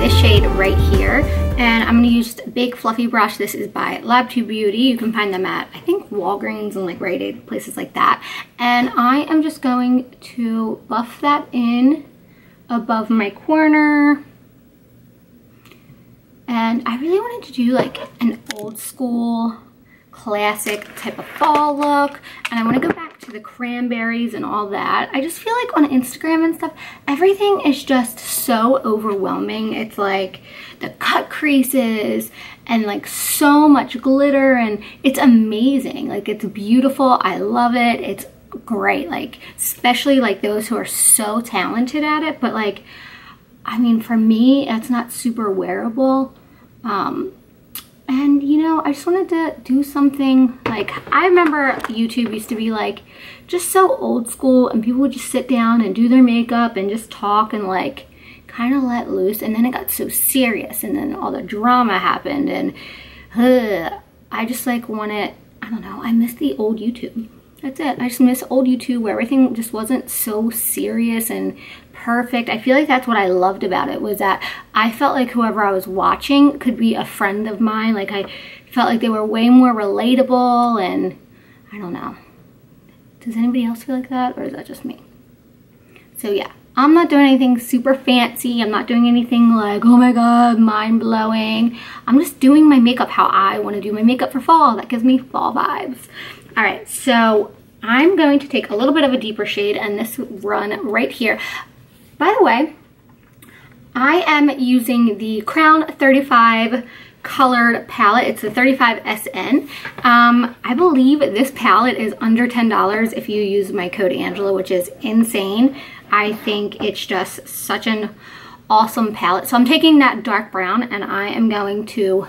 this shade right here, and I'm gonna use a big fluffy brush. This is by Lab 2 Beauty. You can find them at, I think, Walgreens and like Rite Aid, places like that. And I am just going to buff that in above my corner. And I really wanted to do like an old school classic type of fall look, and I want to go back to the cranberries and all that. I just feel like on Instagram and stuff, everything is just so overwhelming. It's like the cut creases and like so much glitter, and it's amazing. Like, it's beautiful. I love it. It's great. Like, especially like those who are so talented at it, but like, I mean, for me, it's not super wearable. And you know, I just wanted to do something. Like, I remember YouTube used to be like just so old school, and people would just sit down and do their makeup and just talk and like kind of let loose, and then it got so serious, and then all the drama happened, and I just like want it. I don't know, I miss the old YouTube. That's it. I just miss old YouTube where everything just wasn't so serious and perfect. I feel like that's what I loved about it, was that I felt like whoever I was watching could be a friend of mine. Like, I felt like they were way more relatable, and I don't know. Does anybody else feel like that, or is that just me? So yeah, I'm not doing anything super fancy. I'm not doing anything like, oh my god, mind-blowing. I'm just doing my makeup how I want to do my makeup for fall. That gives me fall vibes. All right, so I'm going to take a little bit of a deeper shade, and this run right here. By the way, I am using the Crown 35 colored palette. It's the 35 SN. I believe this palette is under $10 if you use my code Angela, which is insane. I think it's just such an awesome palette. So I'm taking that dark brown, and I am going to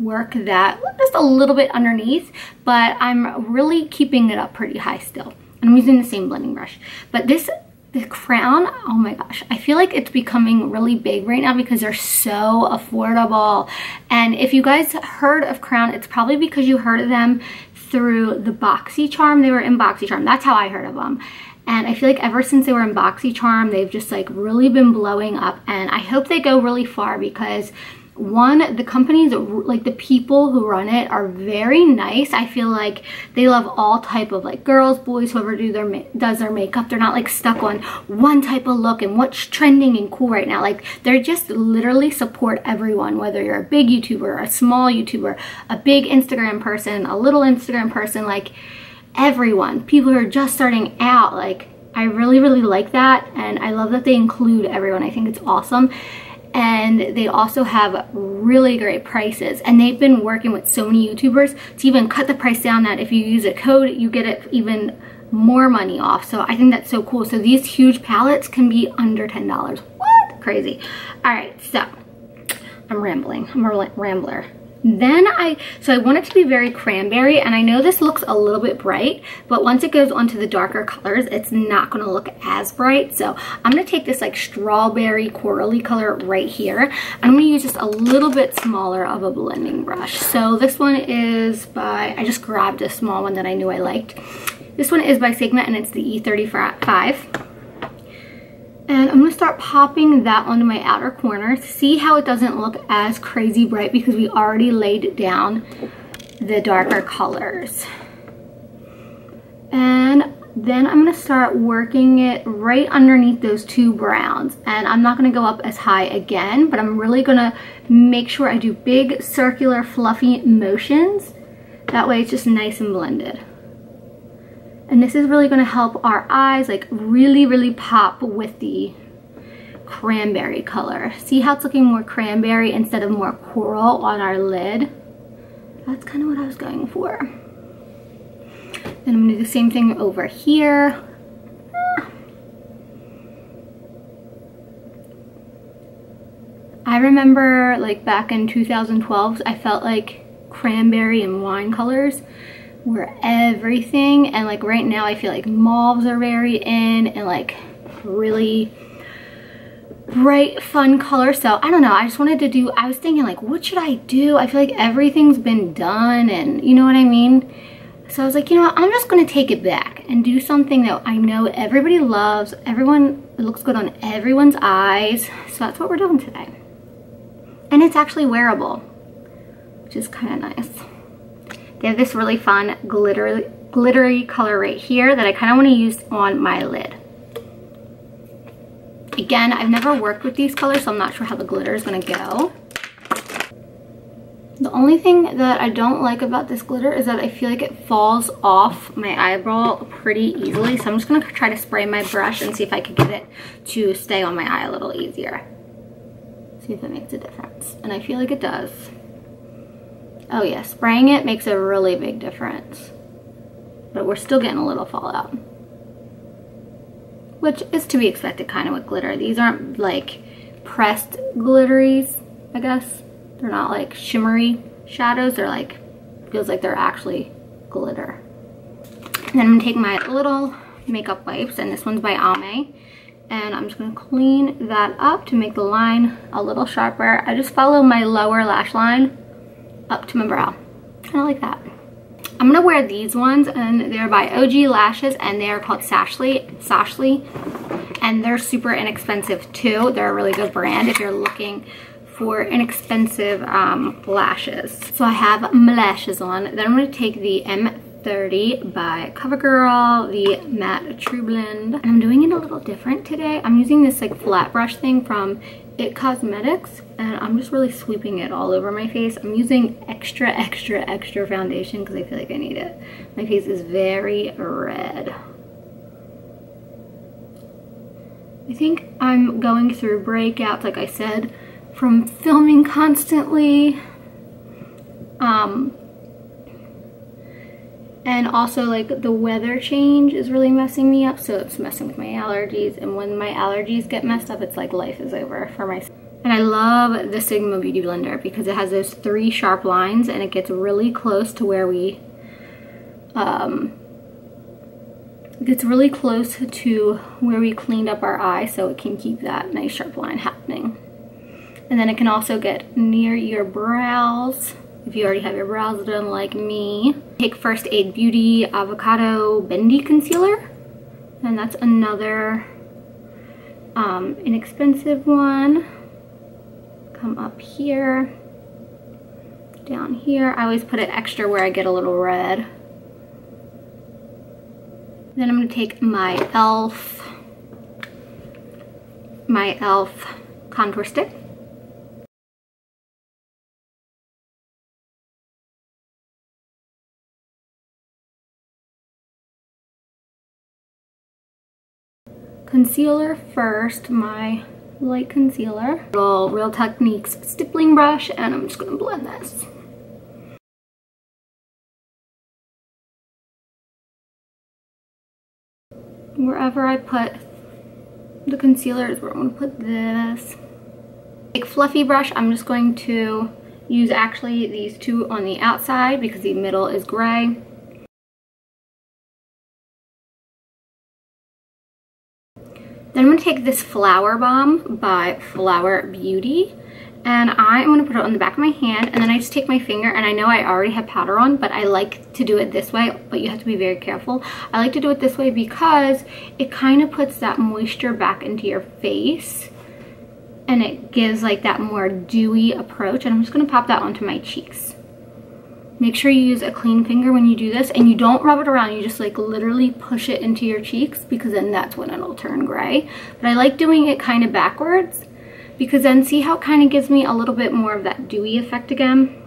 work that just a little bit underneath, but I'm really keeping it up pretty high still. And I'm using the same blending brush. But the Crown, oh my gosh, I feel like it's becoming really big right now because they're so affordable. And if you guys heard of Crown, it's probably because you heard of them through the BoxyCharm. They were in BoxyCharm. That's how I heard of them. And I feel like ever since they were in BoxyCharm, they've just like really been blowing up. And I hope they go really far because, one, the companies, like the people who run it, are very nice. I feel like they love all type of like girls, boys, whoever does their makeup. They're not like stuck on one type of look and what's trending and cool right now. Like, they're just literally support everyone, whether you're a big YouTuber, a small YouTuber, a big Instagram person, a little Instagram person, like everyone. People who are just starting out. Like, I really, really like that, and I love that they include everyone. I think it's awesome. And they also have really great prices, and they've been working with so many YouTubers to even cut the price down, that if you use a code you get it even more money off. So I think that's so cool. So these huge palettes can be under $10. What? Crazy. All right, so I'm rambling. I'm a rambler. Then I want it to be very cranberry, and I know this looks a little bit bright, but once it goes onto the darker colors, it's not going to look as bright. So I'm going to take this like strawberry corally color right here. I'm going to use just a little bit smaller of a blending brush. So this one is by, I just grabbed a small one that I knew I liked. This one is by Sigma, and it's the E35. And I'm going to start popping that onto my outer corner. See how it doesn't look as crazy bright because we already laid down the darker colors. And then I'm going to start working it right underneath those two browns. And I'm not going to go up as high again, but I'm really going to make sure I do big circular fluffy motions. That way it's just nice and blended. And this is really going to help our eyes like really, really pop with the cranberry color. See how it's looking more cranberry instead of more coral on our lid? That's kind of what I was going for. Then I'm going to do the same thing over here. I remember like back in 2012, I felt like cranberry and wine colors were everything, and like right now I feel like mauves are very in, and like really bright fun colors. So I don't know, I just wanted to do, I was thinking like, what should I do? I feel like everything's been done, and you know what I mean? So I was like, you know what, I'm just gonna take it back and do something that I know everybody loves, everyone, it looks good on everyone's eyes. So that's what we're doing today. And it's actually wearable, which is kind of nice. They have this really fun glittery color right here that I kind of want to use on my lid. Again, I've never worked with these colors, so I'm not sure how the glitter is going to go. The only thing that I don't like about this glitter is that I feel like it falls off my eyebrow pretty easily. So I'm just going to try to spray my brush and see if I can get it to stay on my eye a little easier. See if it makes a difference. And I feel like it does. Oh yeah, spraying it makes a really big difference. But we're still getting a little fallout, which is to be expected kind of with glitter. These aren't like pressed glitteries, I guess. They're not like shimmery shadows. They're like, feels like they're actually glitter. And then I'm gonna take my little makeup wipes, and this one's by Ame. And I'm just gonna clean that up to make the line a little sharper. I just follow my lower lash line up to my brow, kind of like that. I'm gonna wear these ones, and they're by OG Lashes, and they are called Sashly, and they're super inexpensive too. They're a really good brand if you're looking for inexpensive lashes. So I have my lashes on. Then I'm gonna take the M30 by CoverGirl, the Matte True Blend. And I'm doing it a little different today. I'm using this like flat brush thing from It Cosmetics, and I'm just really sweeping it all over my face. I'm using extra foundation because I feel like I need it. My face is very red. I think I'm going through breakouts, like I said, from filming constantly. And also like the weather change is really messing me up, so it's messing with my allergies, and when my allergies get messed up, it's like life is over for my. And I love the Sigma Beauty Blender because it has those 3 sharp lines, and it gets really close to where we cleaned up our eye, so it can keep that nice sharp line happening. And then it can also get near your brows if you already have your brows done like me. Take First Aid Beauty Avocado Bendy Concealer, and that's another inexpensive one. Come up here, down here. I always put it extra where I get a little red. Then I'm going to take my e.l.f. contour stick. Concealer first, my light concealer. Little Real Techniques stippling brush, and I'm just going to blend this. Wherever I put the concealer is where I'm going to put this. Big fluffy brush, I'm just going to use actually these 2 on the outside because the middle is gray. Then I'm going to take this Flower Bomb by Flower Beauty, and I'm going to put it on the back of my hand, and then I just take my finger, and I know I already have powder on, but I like to do it this way, but you have to be very careful. I like to do it this way because it kind of puts that moisture back into your face, and it gives like that more dewy approach, and I'm just going to pop that onto my cheeks. Make sure you use a clean finger when you do this, and you don't rub it around. You just like literally push it into your cheeks, because then that's when it'll turn gray. But I like doing it kind of backwards, because then see how it kind of gives me a little bit more of that dewy effect again.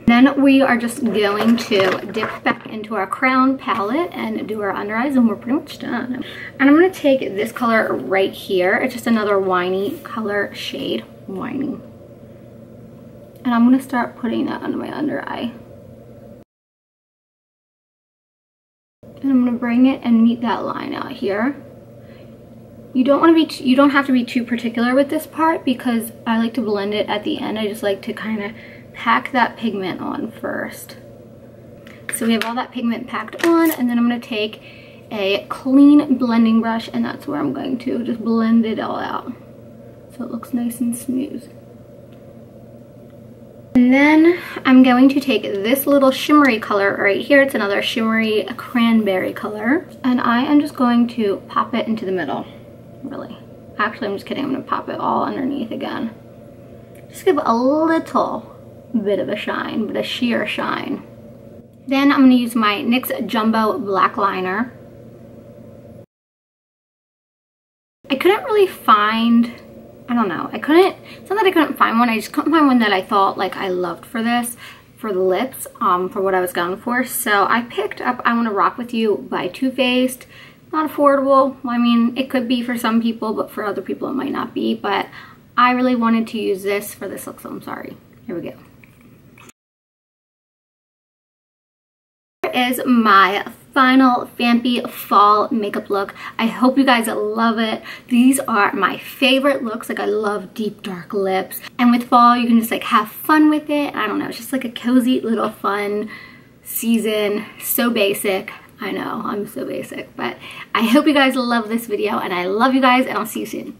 Then we are just going to dip back into our Crown palette and do our under eyes, and we're pretty much done. And I'm going to take this color right here. It's just another winey color shade, winey. And I'm going to start putting that under my under eye. And I'm going to bring it and meet that line out here. You don't have to be too particular with this part, because I like to blend it at the end. I just like to kind of pack that pigment on first. So we have all that pigment packed on, and then I'm going to take a clean blending brush, and that's where I'm going to just blend it all out so it looks nice and smooth. And then I'm going to take this little shimmery color right here. It's another shimmery cranberry color. And I am just going to pop it into the middle, really. Actually, I'm just kidding. I'm going to pop it all underneath again. Just give a little bit of a shine, but a sheer shine. Then I'm going to use my NYX Jumbo Black Liner. I couldn't really find, I don't know, it's not that I couldn't find one, I just couldn't find one that I thought like I loved for this, for the lips, for what I was going for. So I picked up I Wanna Rock With You by Too Faced. Not affordable. I mean, it could be for some people, but for other people it might not be. But I really wanted to use this for this look, so I'm sorry. Here we go. Here is my final Fampy fall makeup look. I hope you guys love it. These are my favorite looks. Like, I love deep dark lips. And with fall, you can just like have fun with it. I don't know, it's just like a cozy little fun season. So basic. I know, I'm so basic, but I hope you guys love this video, and I love you guys, and I'll see you soon.